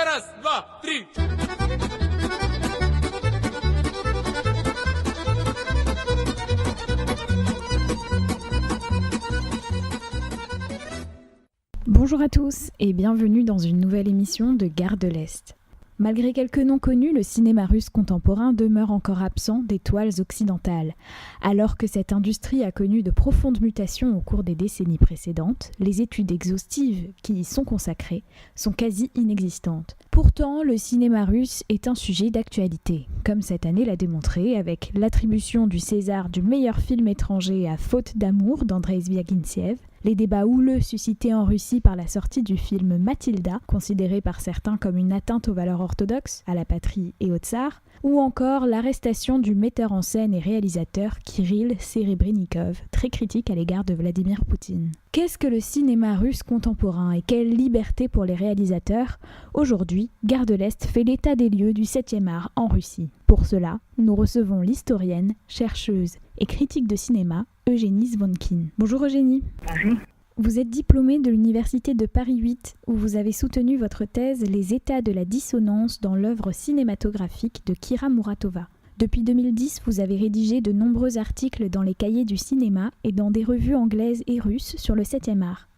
Раз, два, три. Bonjour à tous et bienvenue dans une nouvelle émission de Gare de l'Est. Malgré quelques noms connus, le cinéma russe contemporain demeure encore absent des toiles occidentales. Alors que cette industrie a connu de profondes mutations au cours des décennies précédentes, les études exhaustives qui y sont consacrées sont quasi inexistantes. Pourtant, le cinéma russe est un sujet d'actualité, comme cette année l'a démontré avec l'attribution du César du meilleur film étranger à Faute d'amour d'Andrei Zvyagintsev, les débats houleux suscités en Russie par la sortie du film Mathilda, considéré par certains comme une atteinte aux valeurs orthodoxes, à la patrie et au tsar, ou encore l'arrestation du metteur en scène et réalisateur Kirill Serebrennikov, très critique à l'égard de Vladimir Poutine. Qu'est-ce que le cinéma russe contemporain et quelle liberté pour les réalisateurs ? Aujourd'hui, Gare de l'Est fait l'état des lieux du 7e art en Russie. Pour cela, nous recevons l'historienne, chercheuse et critique de cinéma, Eugénie Zvonkin. Bonjour Eugénie. Bonjour. Vous êtes diplômée de l'Université de Paris 8, où vous avez soutenu votre thèse « Les états de la dissonance dans l'œuvre cinématographique de Kira Muratova ». Depuis 2010, vous avez rédigé de nombreux articles dans les cahiers du cinéma et dans des revues anglaises et russes sur le 7e art.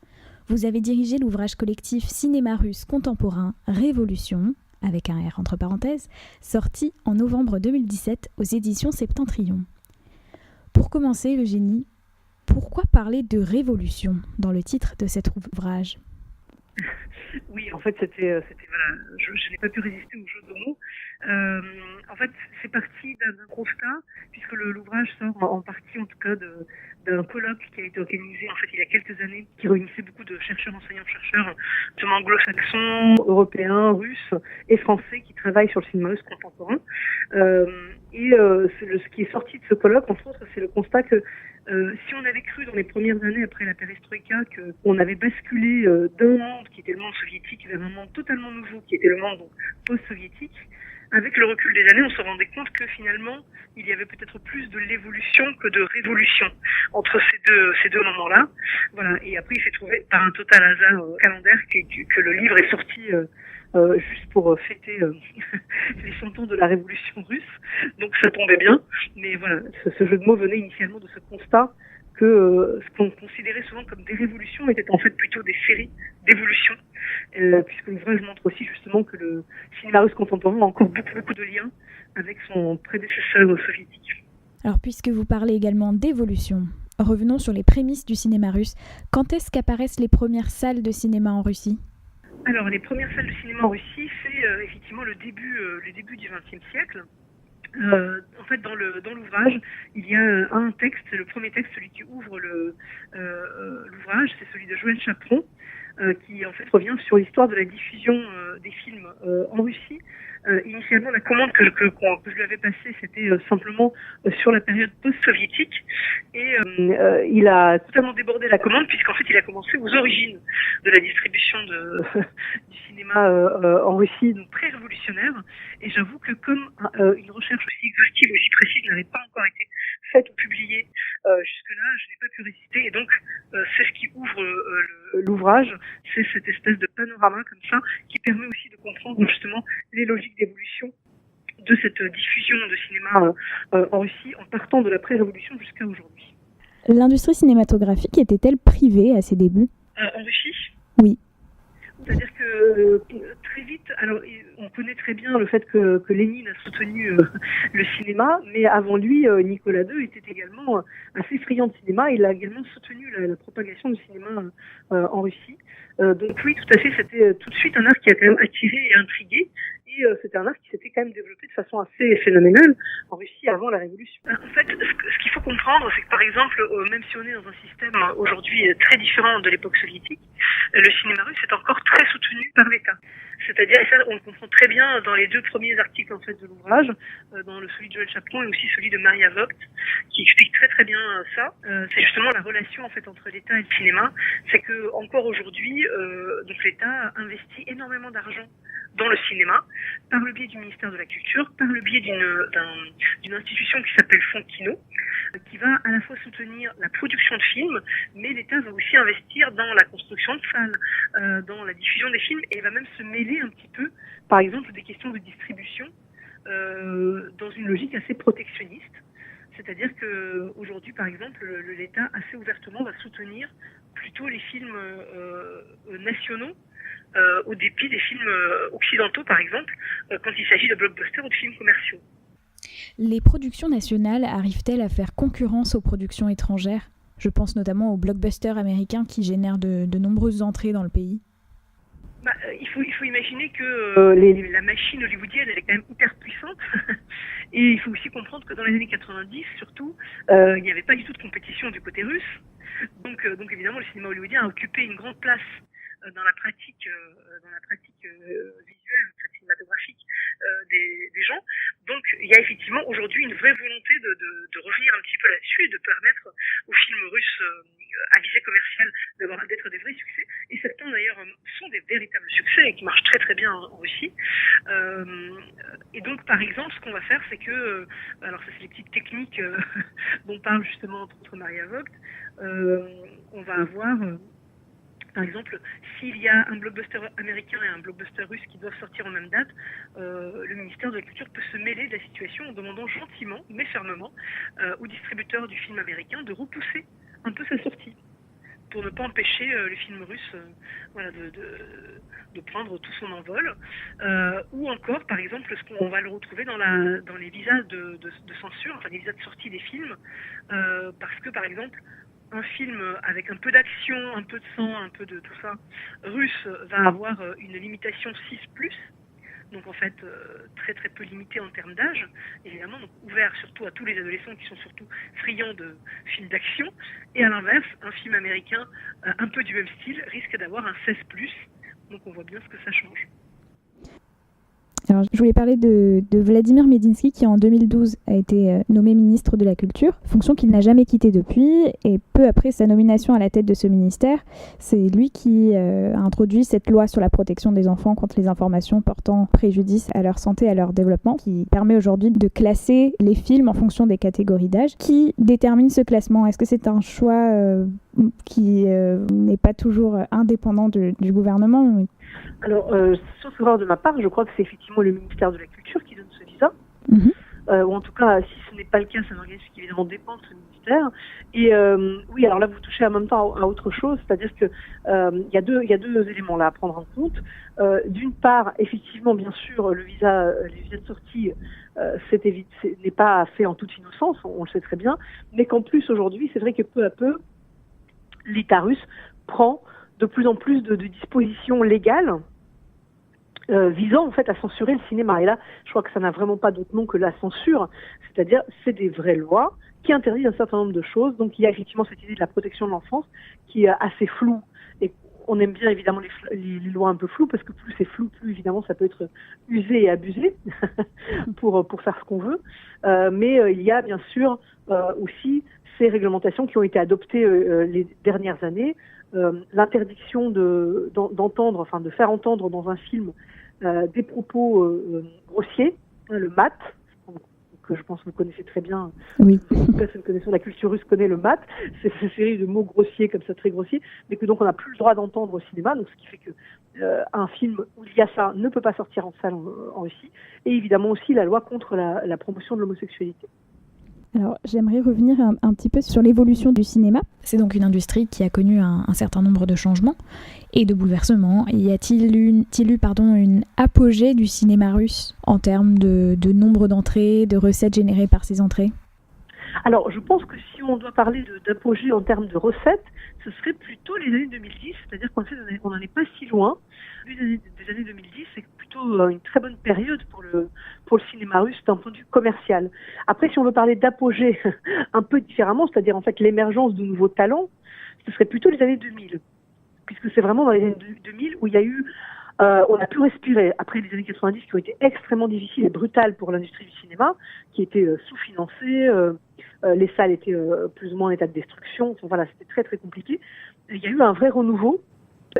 Vous avez dirigé l'ouvrage collectif Cinéma russe contemporain Révolution, avec un R entre parenthèses, sorti en novembre 2017 aux éditions Septentrion. Pour commencer, Eugénie, pourquoi parler de révolution dans le titre de cet ouvrage ? Oui, en fait, c'était voilà, je n'ai pas pu résister au jeu de mots. En fait, c'est parti d'un constat, puisque l'ouvrage sort en partie, en tout cas, d'un colloque qui a été organisé en fait il y a quelques années, qui réunissait beaucoup de chercheurs, enseignants-chercheurs, notamment anglo-saxons, européens, russes et français qui travaillent sur le cinéma russe contemporain. Ce qui est sorti de ce colloque, entre autres, c'est le constat que si on avait cru dans les premières années après la perestroïka qu'on avait basculé d'un monde qui était le monde soviétique vers un monde totalement nouveau qui était le monde post-soviétique, avec le recul des années, on se rendait compte que finalement, il y avait peut-être plus de l'évolution que de révolution entre ces deux moments-là. Voilà. Et après, il s'est trouvé par un total hasard calendaire que le livre est sorti juste pour fêter les 100 ans de la révolution russe. Donc ça tombait bien. Mais voilà, ce jeu de mots venait initialement de ce constat que ce qu'on considérait souvent comme des révolutions étaient en fait plutôt des séries d'évolutions, puisque l'ouvrage montre aussi justement que le cinéma russe contemporain a encore beaucoup de liens avec son prédécesseur soviétique. Alors, puisque vous parlez également d'évolution, revenons sur les prémices du cinéma russe. Quand est-ce qu'apparaissent les premières salles de cinéma en Russie ? Alors, les premières salles de cinéma en Russie, c'est effectivement le début du XXe siècle. En fait, dans l'ouvrage, il y a un texte, le premier texte, celui qui ouvre l'ouvrage, c'est celui de Joël Chaperon, qui en fait revient sur l'histoire de la diffusion des films en Russie. Initialement, la commande que je lui avais passée, c'était simplement sur la période post-soviétique, et il a totalement débordé la commande, puisqu'en fait, il a commencé aux origines de la distribution du cinéma en Russie, donc très révolutionnaire. Et j'avoue que comme une recherche aussi exhaustive, aussi précise n'avait pas encore été faite ou publiée jusque-là, je n'ai pas pu résister. Et donc, c'est ce qui ouvre l'ouvrage, c'est cette espèce de panorama comme ça, qui permet aussi de comprendre justement les logiques d'évolution de cette diffusion de cinéma en Russie, en partant de la pré-révolution jusqu'à aujourd'hui. L'industrie cinématographique était-elle privée à ses débuts ? En Russie ? Oui. C'est-à-dire que très vite, alors on connaît très bien le fait que Lénine a soutenu le cinéma, mais avant lui, Nicolas II était également assez friand de cinéma. Il a également soutenu la propagation du cinéma en Russie. Donc oui, tout à fait, c'était tout de suite un art qui a quand même attiré et intrigué. Et c'était un art qui s'était quand même développé de façon assez phénoménale en Russie avant la Révolution. En fait, ce qu'il faut comprendre, c'est que par exemple, même si on est dans un système aujourd'hui très différent de l'époque soviétique, le cinéma russe est encore très soutenu par l'État. C'est-à-dire, et ça on le comprend très bien dans les deux premiers articles en fait de l'ouvrage, dans celui de Joël Chaperon et aussi celui de Maria Vogt, qui explique très très bien ça. C'est justement la relation en fait entre l'État et le cinéma. C'est que encore aujourd'hui, donc l'État investit énormément d'argent dans le cinéma, par le biais du ministère de la Culture, par le biais d'une institution qui s'appelle Fonds Kino, qui va à la fois soutenir la production de films, mais l'État va aussi investir dans la construction de salles, dans la diffusion des films, et va même se mêler un petit peu, par exemple, des questions de distribution, dans une logique assez protectionniste. C'est-à-dire qu'aujourd'hui, par exemple, l'État assez ouvertement va soutenir plutôt les films nationaux au dépit des films occidentaux, par exemple, quand il s'agit de blockbusters ou de films commerciaux. Les productions nationales arrivent-elles à faire concurrence aux productions étrangères ? Je pense notamment aux blockbusters américains qui génèrent de nombreuses entrées dans le pays. Il faut imaginer que la machine hollywoodienne, elle est quand même hyper puissante. Et il faut aussi comprendre que dans les années 90, surtout, il n'y avait pas du tout de compétition du côté russe. Donc évidemment, le cinéma hollywoodien a occupé une grande place dans la pratique visuelle, cinématographique des gens. Donc il y a effectivement aujourd'hui une vraie volonté de revenir un petit peu là-dessus et de permettre aux films russes à visée commerciale d'être des vrais succès. Et certains d'ailleurs sont des véritables succès et qui marchent très très bien en Russie. Et donc par exemple, ce qu'on va faire, c'est que, alors ça c'est les petites techniques dont parle justement entre autres Maria Vogt, on va avoir par exemple, s'il y a un blockbuster américain et un blockbuster russe qui doivent sortir en même date, le ministère de la Culture peut se mêler de la situation en demandant gentiment, mais fermement, au distributeur du film américain de repousser un peu sa sortie, pour ne pas empêcher le film russe de prendre tout son envol. Ou encore, par exemple, ce qu'on va le retrouver dans les visas de censure, enfin les visas de sortie des films, parce que, par exemple, un film avec un peu d'action, un peu de sang, un peu de tout ça, russe, va avoir une limitation 6+, donc en fait très très peu limité en termes d'âge, évidemment, donc ouvert surtout à tous les adolescents qui sont surtout friands de films d'action, et à l'inverse, un film américain un peu du même style risque d'avoir un 16+, donc on voit bien ce que ça change. Alors, je voulais parler de Vladimir Medinsky qui en 2012 a été nommé ministre de la Culture, fonction qu'il n'a jamais quittée depuis, et peu après sa nomination à la tête de ce ministère, c'est lui qui a introduit cette loi sur la protection des enfants contre les informations portant préjudice à leur santé et à leur développement, qui permet aujourd'hui de classer les films en fonction des catégories d'âge. Qui détermine ce classement ? Est-ce que c'est un choix qui n'est pas toujours indépendant du gouvernement ? Alors, sauf erreur de ma part, je crois que c'est effectivement le ministère de la Culture qui donne ce visa. Ou en tout cas, si ce n'est pas le cas, c'est un organisme qui évidemment dépend de ce ministère. Et oui, alors là, vous touchez en même temps à autre chose, c'est-à-dire que il y a deux éléments là à prendre en compte. D'une part, effectivement, bien sûr, les visas de sortie, n'est pas fait en toute innocence, on le sait très bien, mais qu'en plus aujourd'hui, c'est vrai que peu à peu, l'État russe prend de plus en plus de dispositions légales visant en fait à censurer le cinéma. Et là, je crois que ça n'a vraiment pas d'autre nom que la censure, c'est-à-dire c'est des vraies lois qui interdisent un certain nombre de choses. Donc il y a effectivement cette idée de la protection de l'enfance qui est assez floue. Et on aime bien évidemment les lois un peu floues, parce que plus c'est flou, plus évidemment ça peut être usé et abusé pour faire ce qu'on veut. Mais il y a bien sûr aussi ces réglementations qui ont été adoptées les dernières années. L'interdiction d'entendre, enfin de faire entendre dans un film des propos grossiers, le mat, que je pense que vous connaissez très bien. Oui. Personne connaissant la culture russe connaît le mat, c'est cette série de mots grossiers comme ça, très grossiers, mais que donc on n'a plus le droit d'entendre au cinéma, donc ce qui fait que un film où il y a ça ne peut pas sortir en salle en Russie, et évidemment aussi la loi contre la promotion de l'homosexualité. Alors, j'aimerais revenir un petit peu sur l'évolution du cinéma. C'est donc une industrie qui a connu un certain nombre de changements et de bouleversements. Y a-t-il eu une apogée du cinéma russe en termes de nombre d'entrées, de recettes générées par ces entrées ? Alors, je pense que si on doit parler d'apogée en termes de recettes, ce serait plutôt les années 2010, c'est-à-dire qu'en fait, on n'en est pas si loin. Des années 2010, c'est plutôt une très bonne période pour le cinéma russe d'un point de vue commercial. Après, si on veut parler d'apogée un peu différemment, c'est-à-dire en fait l'émergence de nouveaux talents, ce serait plutôt les années 2000, puisque c'est vraiment dans les années 2000 où il y a eu on a pu respirer après les années 90 qui ont été extrêmement difficiles et brutales pour l'industrie du cinéma, qui était sous-financée, les salles étaient plus ou moins en état de destruction, enfin, voilà, c'était très très compliqué. Il y a eu un vrai renouveau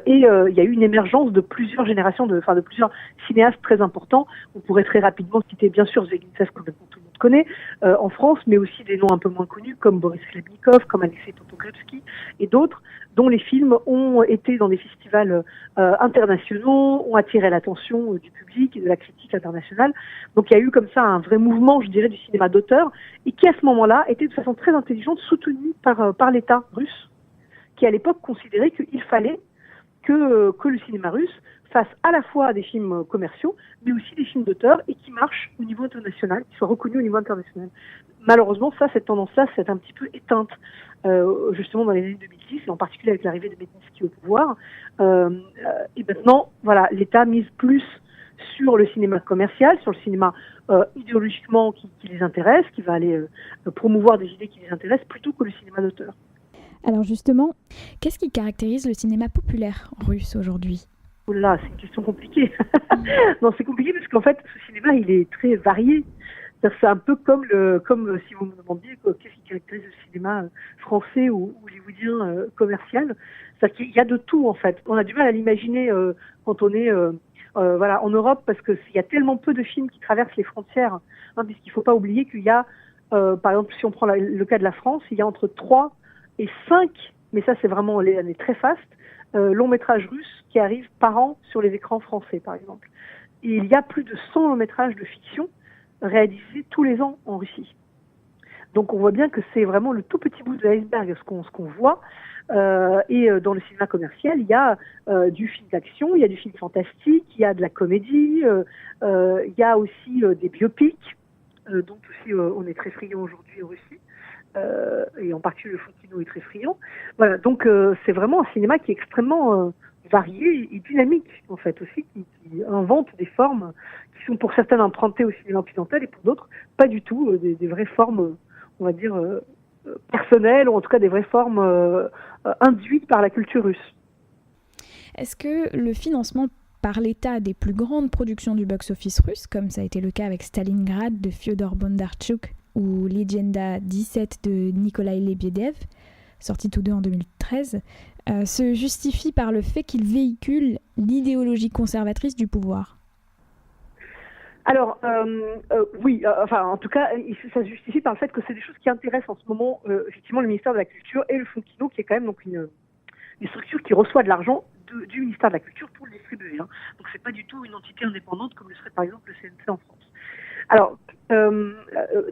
Et il y a eu une émergence de plusieurs générations, de plusieurs cinéastes très importants. On pourrait très rapidement citer bien sûr Zveglitsev, que tout le monde connaît en France, mais aussi des noms un peu moins connus comme Boris Chlebnikov, comme Alexei Totogrevski et d'autres, dont les films ont été dans des festivals internationaux, ont attiré l'attention du public et de la critique internationale. Donc il y a eu comme ça un vrai mouvement, je dirais, du cinéma d'auteur, et qui à ce moment-là était de façon très intelligente soutenu par l'État russe, qui à l'époque considérait qu'il fallait que le cinéma russe fasse à la fois des films commerciaux, mais aussi des films d'auteur et qui marchent au niveau international, qui soient reconnus au niveau international. Malheureusement, cette tendance-là s'est un petit peu éteinte, justement dans les années 2010, et en particulier avec l'arrivée de Medinski au pouvoir. Et maintenant, voilà, l'État mise plus sur le cinéma commercial, sur le cinéma idéologiquement qui les intéresse, qui va aller promouvoir des idées qui les intéressent, plutôt que le cinéma d'auteur. Alors justement, qu'est-ce qui caractérise le cinéma populaire russe aujourd'hui ? Là, c'est une question compliquée. Non, c'est compliqué parce qu'en fait, ce cinéma, il est très varié. C'est un peu comme si vous me demandiez qu'est-ce qui caractérise le cinéma français ou hollywoodien commercial. C'est-à-dire qu'il y a de tout, en fait. On a du mal à l'imaginer quand on est en Europe, parce qu'il y a tellement peu de films qui traversent les frontières. Puisqu'il ne faut pas oublier qu'il y a, par exemple, si on prend le cas de la France, il y a entre 3 et 5, mais ça c'est vraiment les années très fastes, longs métrages russes qui arrivent par an sur les écrans français, par exemple. Et il y a plus de 100 longs métrages de fiction réalisés tous les ans en Russie. Donc on voit bien que c'est vraiment le tout petit bout de l'iceberg, ce qu'on voit. Et dans le cinéma commercial, il y a du film d'action, il y a du film fantastique, il y a de la comédie, il y a aussi des biopics, dont aussi on est très friand aujourd'hui en Russie. Et en particulier le Fontino est très friand. Voilà, donc c'est vraiment un cinéma qui est extrêmement varié et dynamique, en fait, aussi, qui invente des formes qui sont pour certaines empruntées au cinéma occidental et pour d'autres pas du tout, des vraies formes, on va dire, personnelles, ou en tout cas des vraies formes induites par la culture russe. Est-ce que le financement par l'État des plus grandes productions du box-office russe, comme ça a été le cas avec Stalingrad de Fyodor Bondarchuk ou Legenda 17 de Nikolai Lebediev, sortis tous deux en 2013, se justifie par le fait qu'ils véhiculent l'idéologie conservatrice du pouvoir ? Alors, oui, en tout cas, ça se justifie par le fait que c'est des choses qui intéressent en ce moment, effectivement, le ministère de la Culture et le Fonds Kino, qui est quand même donc une structure qui reçoit de l'argent du ministère de la Culture pour le distribuer. Donc, c'est pas du tout une entité indépendante comme le serait par exemple le CNC en France. Alors,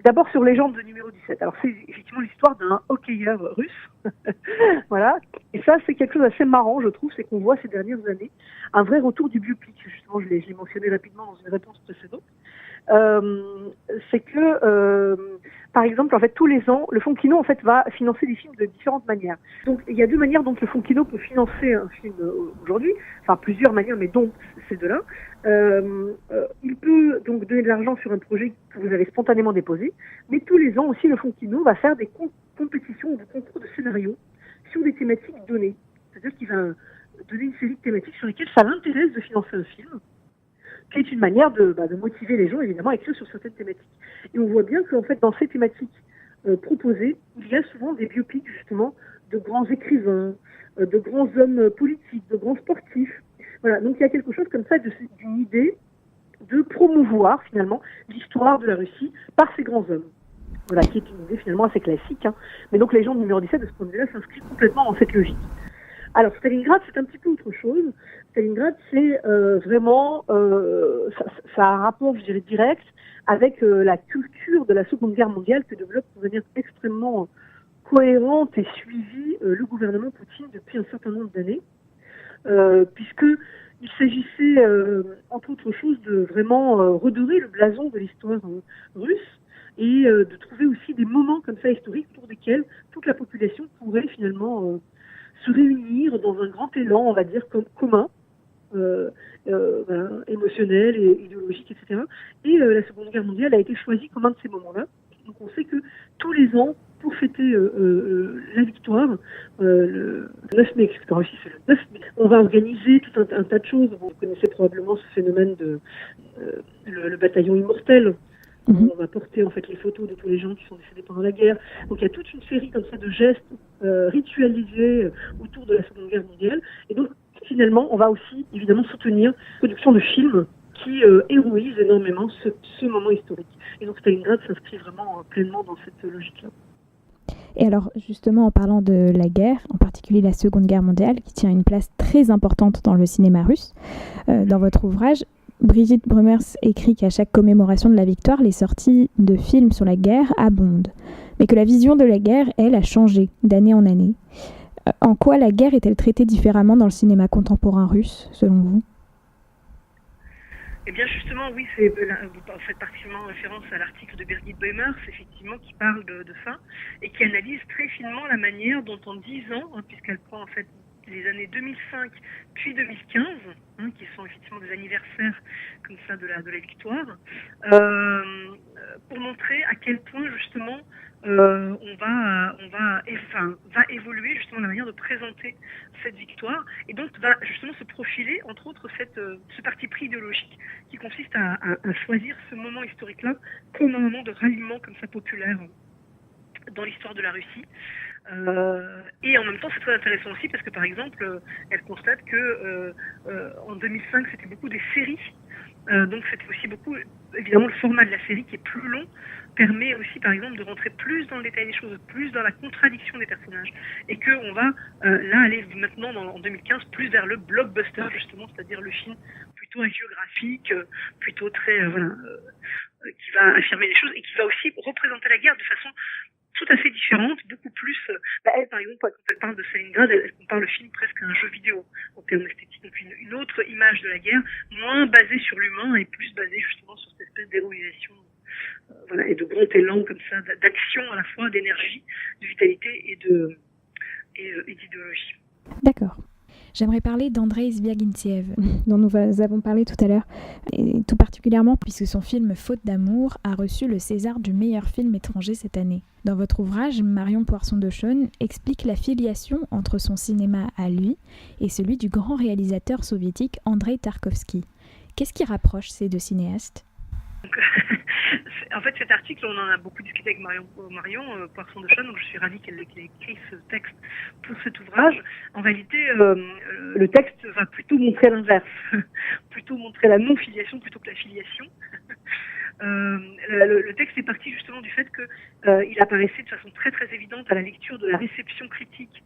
d'abord sur Légende de numéro 17. Alors, c'est effectivement l'histoire d'un hockeyeur russe. Voilà. Et ça, c'est quelque chose d'assez marrant, je trouve, c'est qu'on voit ces dernières années un vrai retour du biopic. Justement, je l'ai mentionné rapidement dans une réponse précédente. C'est que, par exemple, en fait, tous les ans, le Fonds Kino, en fait, va financer des films de différentes manières. Donc, il y a deux manières dont le Fonds Kino peut financer un film aujourd'hui. Enfin, plusieurs manières, mais dont ces deux-là. Il peut donc donner de l'argent sur un projet que vous avez spontanément déposé, mais tous les ans aussi, le Fonds Kino va faire des compétitions ou des concours de scénarios sur des thématiques données. C'est-à-dire qu'il va donner une série de thématiques sur lesquelles ça l'intéresse de financer un film, qui est une manière de motiver les gens, évidemment, à écrire sur certaines thématiques. Et on voit bien qu'en fait, dans ces thématiques proposées, il y a souvent des biopics, justement, de grands écrivains, de grands hommes politiques, de grands sportifs. Voilà, donc il y a quelque chose comme ça d'une idée de promouvoir, finalement, l'histoire de la Russie par ces grands hommes. Voilà, qui est une idée, finalement, assez classique. Mais donc, Légende numéro 17, de ce point de vue-là, s'inscrit complètement dans cette logique. Alors, Stalingrad, c'est un petit peu autre chose. Stalingrad, c'est vraiment, ça a un rapport, je dirais, direct avec la culture de la Seconde Guerre mondiale que développe de manière extrêmement cohérente et suivie le gouvernement Poutine depuis un certain nombre d'années, puisqu'il s'agissait, entre autres choses, de vraiment redorer le blason de l'histoire russe et de trouver aussi des moments comme ça historiques pour lesquels toute la population pourrait finalement se réunir dans un grand élan, on va dire, commun, émotionnel et idéologique, etc. Et la Seconde Guerre mondiale a été choisie comme un de ces moments-là. Donc on sait que tous les ans, pour fêter la victoire, le 9 mai, etc. Aussi, c'est le 9 mai, on va organiser tout un tas de choses. Vous connaissez probablement ce phénomène de le bataillon immortel. On va porter en fait les photos de tous les gens qui sont décédés pendant la guerre. Donc il y a toute une série comme ça de gestes ritualisés autour de la Seconde Guerre mondiale. Et donc finalement, on va aussi évidemment soutenir la production de films qui héroïsent énormément ce moment historique. Et donc Stalingrad s'inscrit vraiment pleinement dans cette logique-là. Et alors, justement, en parlant de la guerre, en particulier la Seconde Guerre mondiale, qui tient une place très importante dans le cinéma russe, dans votre ouvrage, Brigitte Brumers écrit qu'à chaque commémoration de la victoire, les sorties de films sur la guerre abondent, mais que la vision de la guerre, elle, a changé d'année en année. En quoi la guerre est-elle traitée différemment dans le cinéma contemporain russe, selon vous ? Eh bien justement, oui, vous faites particulièrement référence à l'article de Birgit Brumers, effectivement, qui parle de ça, et qui analyse très finement la manière dont en 10 ans, puisqu'elle prend en fait les années 2005 puis 2015, qui sont effectivement des anniversaires comme ça de la victoire, pour montrer à quel point justement va évoluer justement la manière de présenter cette victoire, et donc va justement se profiler entre autres ce parti pris idéologique qui consiste à choisir ce moment historique-là comme un moment de ralliement comme ça populaire dans l'histoire de la Russie. Et en même temps, c'est très intéressant aussi parce que, par exemple, elle constate que en 2005, c'était beaucoup des séries. Donc, c'était aussi beaucoup, évidemment, le format de la série qui est plus long permet aussi, par exemple, de rentrer plus dans le détail des choses, plus dans la contradiction des personnages. Et qu'on va, là, aller maintenant, en 2015, plus vers le blockbuster, justement, c'est-à-dire le film plutôt hagiographique, plutôt très, qui va affirmer les choses et qui va aussi représenter la guerre de façon tout à fait différente, beaucoup plus. Elle, par exemple, quand elle parle de Stalingrad, elle compare le film presque à un jeu vidéo en termes esthétiques. Donc une autre image de la guerre, moins basée sur l'humain et plus basée justement sur cette espèce d'héroïsation, et de grand élan comme ça, d'action à la fois, d'énergie, de vitalité et d'idéologie. D'accord. J'aimerais parler d'Andrei Zvyagintsev, dont nous avons parlé tout à l'heure, et tout particulièrement puisque son film Faute d'amour a reçu le César du meilleur film étranger cette année. Dans votre ouvrage, Marion Poisson de Chaune explique la filiation entre son cinéma à lui et celui du grand réalisateur soviétique Andrei Tarkovsky. Qu'est-ce qui rapproche ces deux cinéastes ? En fait, cet article, on en a beaucoup discuté avec Marion Poisson de Chaune, donc je suis ravie qu'elle ait écrit ce texte pour cet ouvrage. En réalité, le texte va plutôt montrer l'inverse, plutôt montrer la non-filiation plutôt que la filiation. Le texte est parti justement du fait qu'il apparaissait de façon très très évidente à la lecture de la réception critique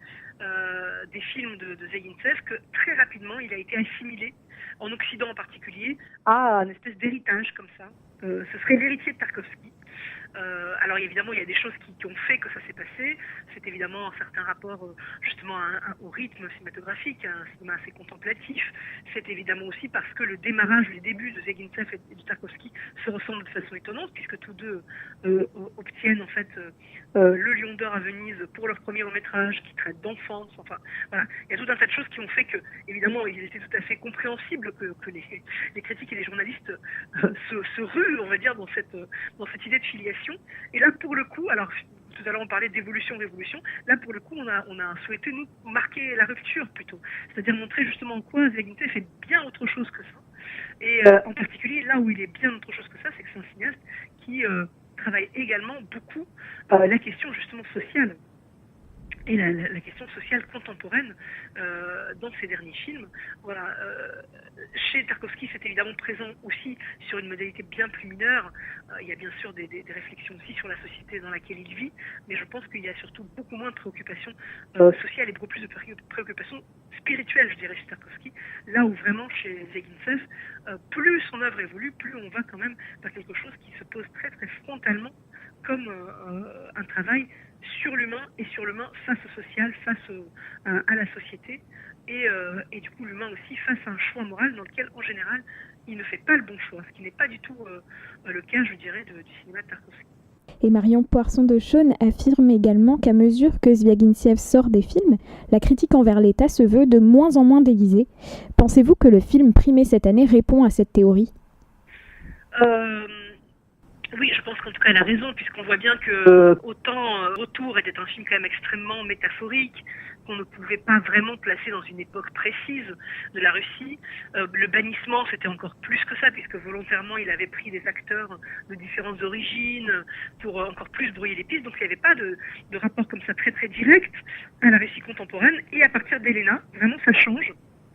des films de Zvyagintsev que très rapidement il a été assimilé, en Occident en particulier, à une espèce d'héritage comme ça. Ce serait l'héritier de Tarkovsky. Alors évidemment, il y a des choses qui ont fait que ça s'est passé. C'est évidemment un certain rapport justement au rythme cinématographique, un cinéma assez contemplatif. C'est évidemment aussi parce que le démarrage, les débuts de Zvyagintsev et de Tarkovsky se ressemblent de façon étonnante, puisque tous deux obtiennent en fait le Lion d'Or à Venise pour leur premier long-métrage qui traite d'enfance. Enfin, voilà, il y a tout un tas de choses qui ont fait que, évidemment, il était tout à fait compréhensible que les critiques et les journalistes se ruent, on va dire, dans cette idée de filiation. Et là, pour le coup, alors tout à l'heure on parlait d'évolution-révolution, là pour le coup on a souhaité nous marquer la rupture plutôt, c'est-à-dire montrer justement en quoi Zvyagintsev fait bien autre chose que ça. Et en particulier là où il est bien autre chose que ça, c'est que c'est un cinéaste qui travaille également beaucoup la question justement sociale. Et la question sociale contemporaine dans ces derniers films. Voilà. Chez Tarkovsky, c'est évidemment présent aussi sur une modalité bien plus mineure. Il y a bien sûr des réflexions aussi sur la société dans laquelle il vit, mais je pense qu'il y a surtout beaucoup moins de préoccupations sociales et beaucoup plus de préoccupations spirituelles, je dirais, chez Tarkovsky. Là où vraiment, chez Zvyagintsev, plus son œuvre évolue, plus on va quand même vers quelque chose qui se pose très très frontalement comme un travail sur l'humain et sur l'humain face au social, face à la société et du coup l'humain aussi face à un choix moral dans lequel en général il ne fait pas le bon choix, ce qui n'est pas du tout le cas, je dirais, du cinéma de Tarkovsky. Et Marion Poisson de Chaune affirme également qu'à mesure que Zvyagintsev sort des films, la critique envers l'État se veut de moins en moins déguisée. Pensez-vous que le film primé cette année répond à cette théorie ? Oui, je pense qu'en tout cas elle a raison, puisqu'on voit bien que autant Retour était un film quand même extrêmement métaphorique, qu'on ne pouvait pas vraiment placer dans une époque précise de la Russie. Le bannissement, c'était encore plus que ça, puisque volontairement il avait pris des acteurs de différentes origines pour encore plus brouiller les pistes, donc il n'y avait pas de rapport comme ça très très direct à la Russie contemporaine. Et à partir d'Elena, vraiment ça change.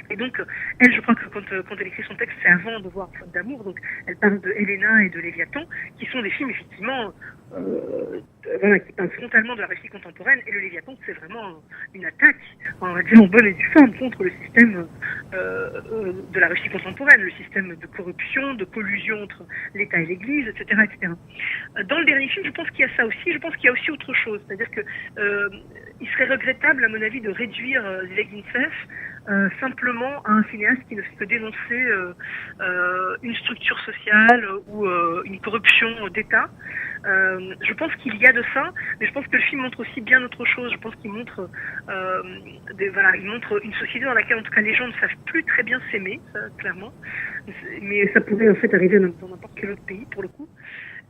Et donc, elle, je crois que quand elle écrit son texte, c'est avant de voir Faute d'amour. Donc, elle parle de Helena et de Léviathan, qui sont des films, effectivement, qui parlent frontalement de la Russie contemporaine. Et le Léviathan, c'est vraiment une attaque, on va dire en bonne et due forme, contre le système de la Russie contemporaine, le système de corruption, de collusion entre l'État et l'Église, etc., etc. Dans le dernier film, je pense qu'il y a ça aussi. Je pense qu'il y a aussi autre chose. C'est-à-dire que il serait regrettable, à mon avis, de réduire Zvyaginsev simplement à un cinéaste qui ne fait que dénoncer une structure sociale ou une corruption d'État. Je pense qu'il y a de ça, mais je pense que le film montre aussi bien autre chose. Je pense qu'il montre, il montre une société dans laquelle, en tout cas, les gens ne savent plus très bien s'aimer, ça, clairement. Mais ça pourrait en fait arriver dans n'importe quel autre pays, pour le coup.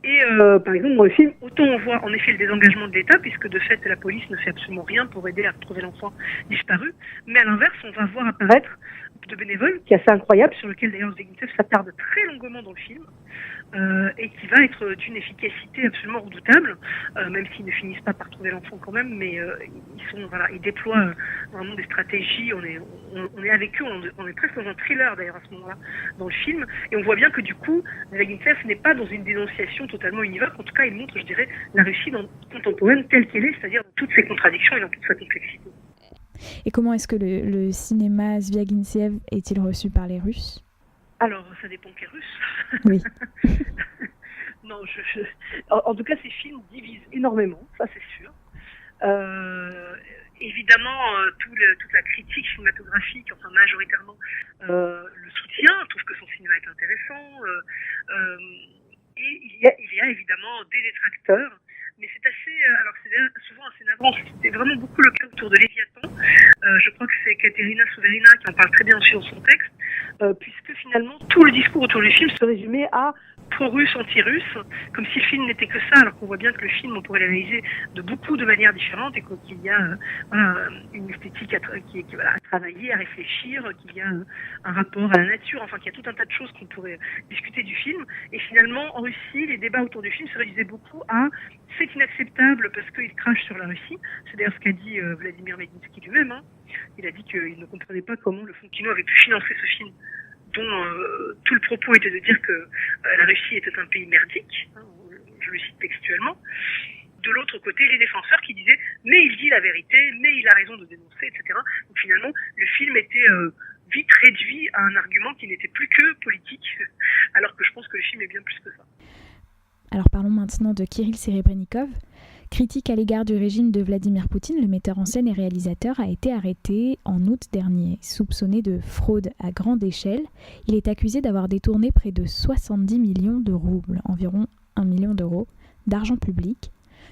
Et par exemple, dans le film, autant on voit en effet le désengagement de l'État, puisque de fait la police ne fait absolument rien pour aider à retrouver l'enfant disparu, mais à l'inverse, on va voir apparaître de bénévoles, qui est assez incroyable, sur lequel d'ailleurs Zvyaginsev s'attarde très longuement dans le film, et qui va être d'une efficacité absolument redoutable, même s'ils ne finissent pas par trouver l'enfant quand même, mais ils déploient vraiment des stratégies, on est avec eux, on est presque dans un thriller d'ailleurs à ce moment-là, dans le film, et on voit bien que du coup, Zvyaginsev n'est pas dans une dénonciation totalement univoque, en tout cas il montre, je dirais, la Russie contemporaine telle qu'elle est, c'est-à-dire dans toutes ses contradictions et dans toute sa complexité. Et comment est-ce que le cinéma Zvyaginsev est-il reçu par les Russes ? Alors, ça dépend quel Russe. Oui. Non, en tout cas, ces films divisent énormément, ça c'est sûr. Évidemment, toute la critique cinématographique, enfin majoritairement, le soutient, trouve que son cinéma est intéressant. Et il y a évidemment des détracteurs. Mais c'est souvent assez navrant. C'était vraiment beaucoup le cas autour de Léviathan. Je crois que c'est Katerina Souverina qui en parle très bien aussi dans son texte, puisque finalement tout le discours autour du film se résumait à pro-russe, anti-russe, comme si le film n'était que ça, alors qu'on voit bien que le film, on pourrait l'analyser de manières différentes, et qu'il y a une esthétique à travailler, à réfléchir, qu'il y a un rapport à la nature, enfin qu'il y a tout un tas de choses qu'on pourrait discuter du film. Et finalement, en Russie, les débats autour du film se réduisaient beaucoup à c'est inacceptable parce qu'il crache sur la Russie. C'est d'ailleurs ce qu'a dit Vladimir Medinsky lui-même. Hein. Il a dit qu'il ne comprenait pas comment le Fonds Kino avait pu financer ce film, dont tout le propos était de dire que la Russie était un pays merdique, hein, je le cite textuellement. De l'autre côté, les défenseurs qui disaient « mais il dit la vérité, mais il a raison de dénoncer, etc. » Donc finalement, le film était vite réduit à un argument qui n'était plus que politique, alors que je pense que le film est bien plus que ça. Alors parlons maintenant de Kirill Serebrennikov. Critique à l'égard du régime de Vladimir Poutine, le metteur en scène et réalisateur a été arrêté en août dernier. Soupçonné de fraude à grande échelle, il est accusé d'avoir détourné près de 70 millions de roubles, environ 1 million d'euros, d'argent public,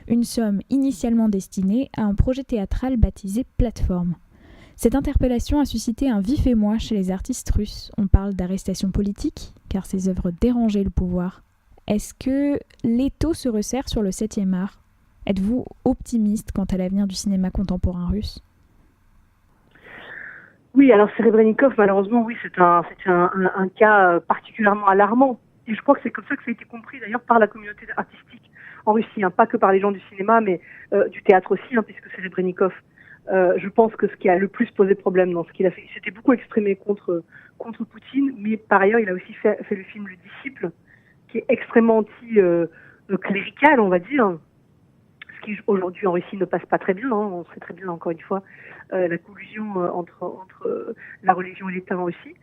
une somme initialement destinée à un projet théâtral baptisé Plateforme. Cette interpellation a suscité un vif émoi chez les artistes russes. On parle d'arrestation politique, car ces œuvres dérangeaient le pouvoir. Est-ce que l'étau se resserre sur le 7e art ? Êtes-vous optimiste quant à l'avenir du cinéma contemporain russe ? Oui, alors Serebrennikov, malheureusement, oui, c'est un cas particulièrement alarmant. Et je crois que c'est comme ça que ça a été compris d'ailleurs par la communauté artistique en Russie, hein, pas que par les gens du cinéma, mais du théâtre aussi, hein, puisque Serebrennikov, je pense que ce qui a le plus posé problème dans ce qu'il a fait, il s'était beaucoup exprimé contre Poutine, mais par ailleurs, il a aussi fait le film Le Disciple, qui est extrêmement anti-clérical, on va dire, ce qui aujourd'hui en Russie ne passe pas très bien, hein, on sait très bien, encore une fois, la collusion entre la religion et l'État en Russie.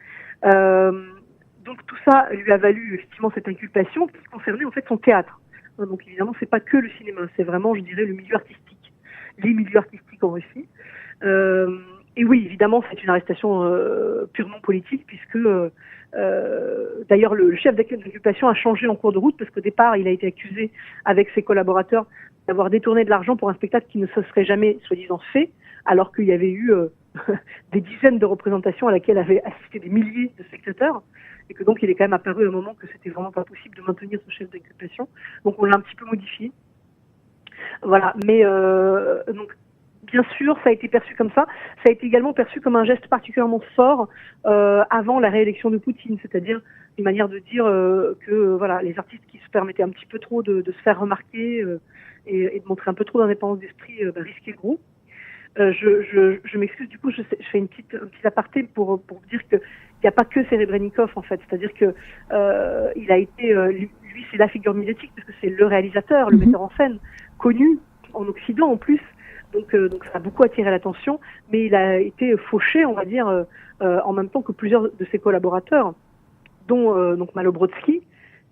Donc tout ça lui a valu effectivement cette inculpation qui concernait en fait son théâtre. Donc évidemment, c'est pas que le cinéma, c'est vraiment, je dirais, le milieu artistique, les milieux artistiques en Russie. Et oui, évidemment, c'est une arrestation purement politique, puisque d'ailleurs le chef d'inculpation a changé en cours de route, parce qu'au départ, il a été accusé avec ses collaborateurs d'avoir détourné de l'argent pour un spectacle qui ne se serait jamais, soi-disant, fait, alors qu'il y avait eu des dizaines de représentations à laquelle avaient assisté des milliers de spectateurs, et que donc il est quand même apparu à un moment que c'était vraiment pas possible de maintenir ce chef d'inculpation. Donc on l'a un petit peu modifié. Voilà, mais donc bien sûr, ça a été perçu comme ça. Ça a été également perçu comme un geste particulièrement fort avant la réélection de Poutine, c'est-à-dire une manière de dire que voilà, les artistes qui se permettaient un petit peu trop de se faire remarquer et de montrer un peu trop d'indépendance d'esprit risquaient gros. Je m'excuse, du coup, je fais un petit aparté pour dire que il n'y a pas que Serebrennikov, en fait. C'est-à-dire que il a été, lui, c'est la figure médiatique, parce que c'est le réalisateur, le metteur en scène, connu en Occident en plus. Donc ça a beaucoup attiré l'attention, mais il a été fauché, on va dire, en même temps que plusieurs de ses collaborateurs, dont donc Malo Brodsky,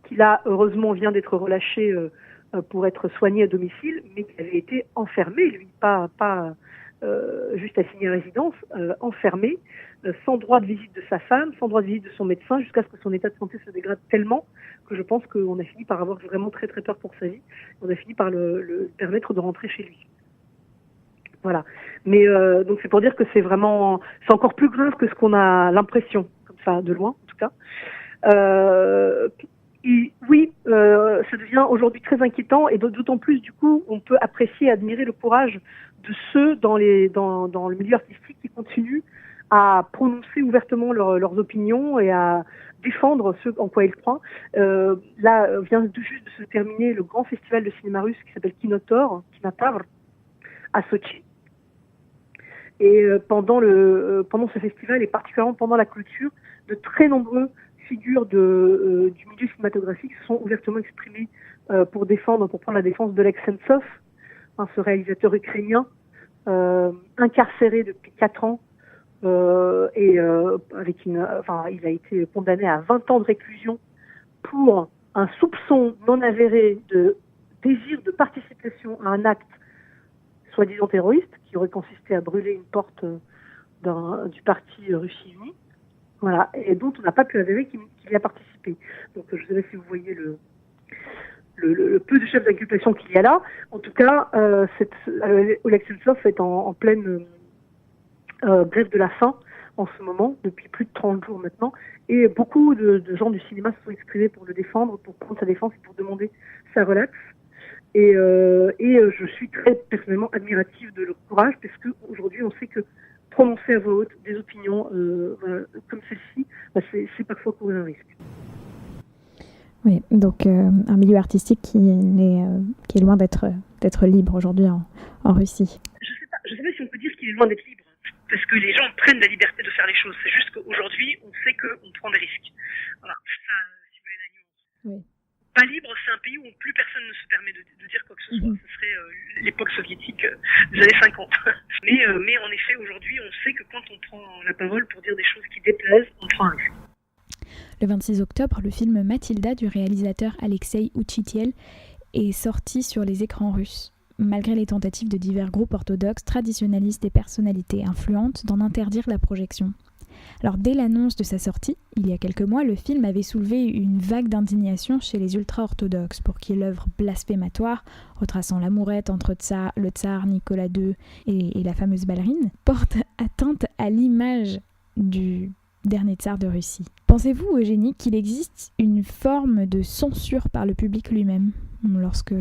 qui là, heureusement, vient d'être relâché pour être soigné à domicile, mais qui avait été enfermé, lui, pas juste assigné à résidence, enfermé, sans droit de visite de sa femme, sans droit de visite de son médecin, jusqu'à ce que son état de santé se dégrade tellement que je pense qu'on a fini par avoir vraiment très très peur pour sa vie. On a fini par le permettre de rentrer chez lui. Voilà. Mais donc c'est pour dire que c'est encore plus grave que ce qu'on a l'impression, comme ça, de loin en tout cas. Et oui, ça devient aujourd'hui très inquiétant, et d'autant plus, du coup, on peut apprécier et admirer le courage de ceux dans le milieu artistique qui continuent à prononcer ouvertement leurs opinions et à défendre ce en quoi ils croient. Là, vient tout juste de se terminer le grand festival de cinéma russe qui s'appelle Kinotaur à Sochi. Et pendant ce festival, et particulièrement pendant la clôture, de très nombreux figures du milieu cinématographique se sont ouvertement exprimées pour prendre la défense d'Oleg Sentsov, ce réalisateur ukrainien incarcéré depuis 4 ans il a été condamné à 20 ans de réclusion pour un soupçon non avéré de désir de participation à un acte soi-disant terroriste qui aurait consisté à brûler une porte du parti Russie Unie. Voilà, et dont on n'a pas pu avérer qu'il y a participé. Donc je ne sais pas si vous voyez le peu de chefs d'inculpation qu'il y a là. En tout cas, Oleg Sentsov est en pleine grève de la faim en ce moment, depuis plus de 30 jours maintenant, et beaucoup de gens du cinéma se sont exprimés pour le défendre, pour prendre sa défense et pour demander sa relaxe. Et je suis très personnellement admirative de leur courage, parce qu'aujourd'hui on sait que prononcer à voix haute des opinions comme celle-ci, c'est parfois courir un risque. Oui, donc un milieu artistique qui est loin d'être libre aujourd'hui en Russie. Je sais pas si on peut dire qu'il est loin d'être libre, parce que les gens prennent la liberté de faire les choses. C'est juste qu'aujourd'hui, on sait qu'on prend des risques. Voilà, ça, si vous voulez la nuance. Oui. Pas libre, c'est un pays où plus personne ne se permet de dire quoi que ce soit. Ce serait l'époque soviétique des années 50. Mais en effet, aujourd'hui, on sait que quand on prend la parole pour dire des choses qui déplaisent, on prend un risque. Le 26 octobre, le film Mathilda du réalisateur Alexei Ouchitiel est sorti sur les écrans russes, malgré les tentatives de divers groupes orthodoxes, traditionnalistes et personnalités influentes d'en interdire la projection. Alors dès l'annonce de sa sortie, il y a quelques mois, le film avait soulevé une vague d'indignation chez les ultra-orthodoxes pour qui l'œuvre blasphématoire, retraçant l'amourette entre le tsar Nicolas II et la fameuse ballerine, porte atteinte à l'image du dernier tsar de Russie. Pensez-vous, Eugénie, qu'il existe une forme de censure par le public lui-même lorsque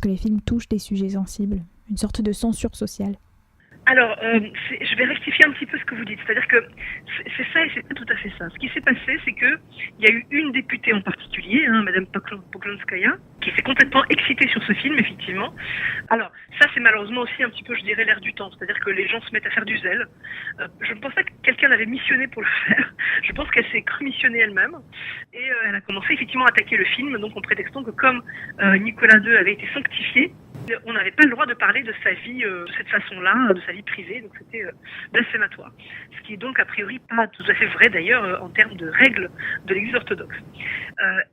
les films touchent des sujets sensibles, une sorte de censure sociale? Alors, je vais rectifier un petit peu ce que vous dites. C'est-à-dire que c'est ça et c'est pas tout à fait ça. Ce qui s'est passé, c'est que il y a eu une députée en particulier, Madame Poklonskaya, qui s'est complètement excitée sur ce film, effectivement. Alors, ça, c'est malheureusement aussi un petit peu, je dirais, l'air du temps. C'est-à-dire que les gens se mettent à faire du zèle. Je ne pense pas que quelqu'un l'avait missionné pour le faire. Je pense qu'elle s'est cru missionnée elle-même. Et elle a commencé effectivement à attaquer le film, donc en prétextant que comme Nicolas II avait été sanctifié, on n'avait pas le droit de parler de sa vie de cette façon-là, de sa vie privée, donc c'était blasphématoire. Ce qui est donc a priori pas tout à fait vrai d'ailleurs en termes de règles de l'Église orthodoxe.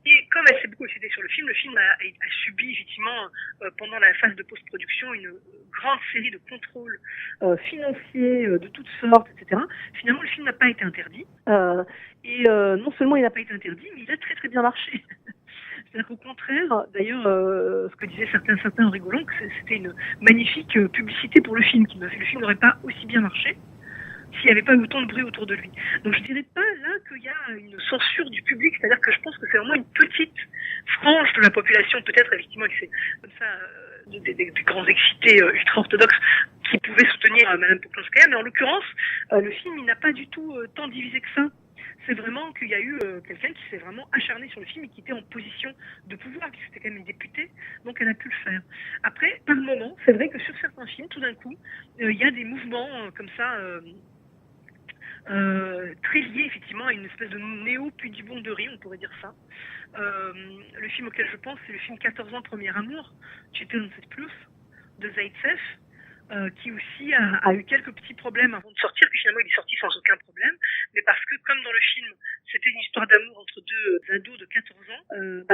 Et comme elle s'est beaucoup excitée sur le film a subi effectivement pendant la phase de post-production une grande série de contrôles financiers de toutes sortes, etc. Finalement, le film n'a pas été interdit. Non seulement il n'a pas été interdit, mais il a très très bien marché. C'est-à-dire qu'au contraire, d'ailleurs, ce que disaient certains en rigolant, que c'était une magnifique publicité pour le film, le film n'aurait pas aussi bien marché s'il n'y avait pas eu autant de bruit autour de lui. Donc je dirais pas là qu'il y a une censure du public, c'est-à-dire que je pense que c'est vraiment une petite frange de la population, peut-être effectivement avec ces comme ça des grands excités ultra-orthodoxes qui pouvaient soutenir Madame Poklonskaya, mais en l'occurrence, le film il n'a pas du tout tant divisé que ça. c'est vraiment qu'il y a eu quelqu'un qui s'est vraiment acharné sur le film et qui était en position de pouvoir, puisque c'était quand même une députée, donc elle a pu le faire. Après, par moment, c'est vrai que sur certains films, tout d'un coup, il y a des mouvements comme ça, très liés effectivement à une espèce de néo-pudibonderie, on pourrait dire ça. Le film auquel je pense, c'est le film 14 ans, premier amour, Четырнадцать plus, de Zaïtsev, qui aussi a eu quelques petits problèmes avant de sortir, puis finalement il est sorti sans aucun problème, mais parce que comme dans le film c'était une histoire d'amour entre deux ados de 14 ans,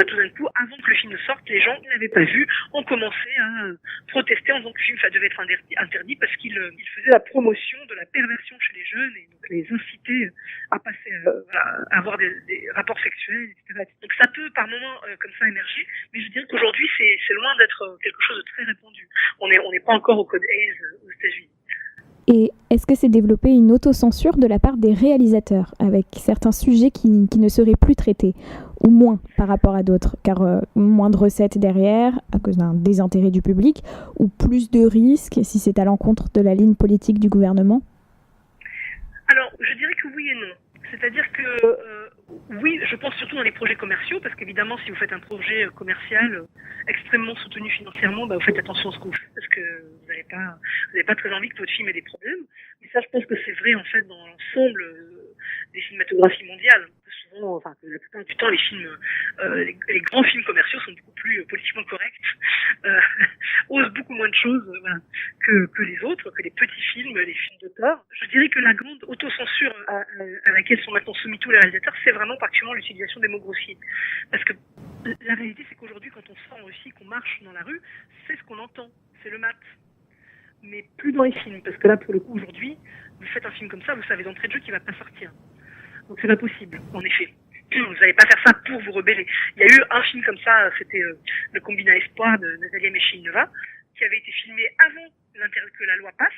tout d'un coup, avant que le film ne sorte, les gens qui n'avaient pas vu ont commencé à protester en disant que le film devait être interdit parce qu'il faisait la promotion de la perversion chez les jeunes et donc les inciter à passer à avoir des rapports sexuels, etc. Donc ça peut par moments comme ça émerger, mais je dirais qu'aujourd'hui c'est loin d'être quelque chose de très répandu. On n'est pas encore au code Hays aux États-Unis. Et est-ce que c'est développé une autocensure de la part des réalisateurs, avec certains sujets qui ne seraient plus traités, ou moins par rapport à d'autres, car moins de recettes derrière, à cause d'un désintérêt du public, ou plus de risques si c'est à l'encontre de la ligne politique du gouvernement? Alors, je dirais que oui et non. C'est-à-dire que oui, je pense surtout dans les projets commerciaux, parce qu'évidemment, si vous faites un projet commercial extrêmement soutenu financièrement, vous faites attention à ce que vous faites, parce que vous n'avez pas très envie que votre film ait des problèmes. Mais ça, je pense que c'est vrai en fait dans l'ensemble des cinématographies mondiales. Souvent, enfin, la plupart du temps, les films, les grands films commerciaux sont beaucoup plus politiquement corrects, osent beaucoup moins de choses, que les autres, que les petits films, les films d'auteur. Je dirais que la grande autocensure à laquelle sont maintenant soumis tous les réalisateurs, c'est vraiment particulièrement l'utilisation des mots grossiers. Parce que la réalité, c'est qu'aujourd'hui, quand on sort en Russie, qu'on marche dans la rue, c'est ce qu'on entend, c'est le mat. Mais plus dans les films, parce que là, pour le coup, aujourd'hui, vous faites un film comme ça, vous savez d'entrée de jeu qu'il va pas sortir. Donc c'est pas possible, en effet. Vous n'allez pas faire ça pour vous rebeller. Il y a eu un film comme ça, c'était Le Combinat Espoir de Natalia Meshchinova, qui avait été filmé avant que la loi passe,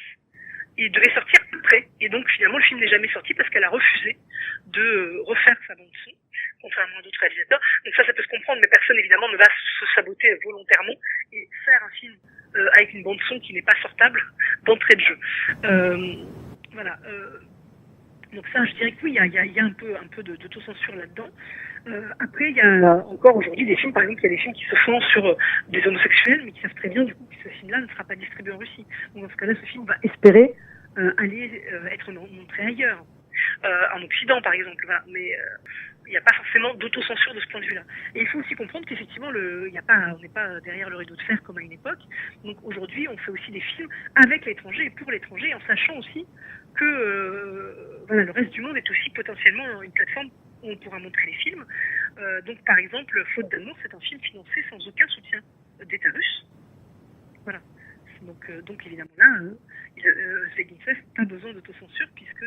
et devait sortir après. Et donc finalement le film n'est jamais sorti parce qu'elle a refusé de refaire sa bande son, contrairement à d'autres réalisateurs. Donc ça peut se comprendre, mais personne évidemment ne va se saboter volontairement et faire un film avec une bande son qui n'est pas sortable d'entrée de jeu. Donc ça, je dirais que oui, il y a un peu d'autocensure là-dedans. Après, il y a encore aujourd'hui des films, par exemple, il y a des films qui se font sur des homosexuels, mais qui savent très bien du coup que ce film-là ne sera pas distribué en Russie. Donc dans ce cas-là, ce film va espérer aller être montré ailleurs, en Occident par exemple. Voilà. Mais il n'y a pas forcément d'autocensure de ce point de vue-là. Et il faut aussi comprendre qu'effectivement, on n'est pas derrière le rideau de fer comme à une époque. Donc aujourd'hui, on fait aussi des films avec l'étranger et pour l'étranger, en sachant aussi que le reste du monde est aussi potentiellement une plateforme où on pourra montrer les films. Donc par exemple, Faute d'amour, c'est un film financé sans aucun soutien d'État russe. Voilà. Donc évidemment là, Zvegintsev n'a pas besoin d'autocensure puisque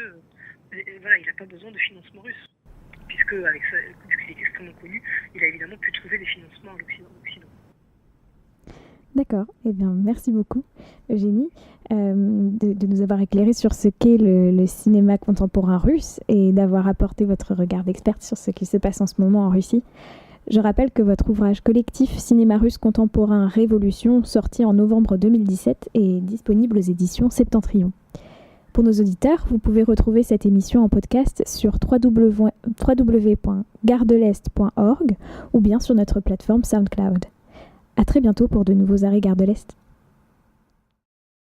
il n'a pas besoin de financement russe. Puisque avec ça, vu qu'il est extrêmement connu, il a évidemment pu trouver des financements à l'Occident. D'accord, eh bien merci beaucoup Eugénie de nous avoir éclairé sur ce qu'est le cinéma contemporain russe et d'avoir apporté votre regard d'experte sur ce qui se passe en ce moment en Russie. Je rappelle que votre ouvrage collectif Cinéma russe contemporain Révolution, sorti en novembre 2017, est disponible aux éditions Septentrion. Pour nos auditeurs, vous pouvez retrouver cette émission en podcast sur www.gardelest.org ou bien sur notre plateforme SoundCloud. À très bientôt pour de nouveaux arrêts Gare de l'Est.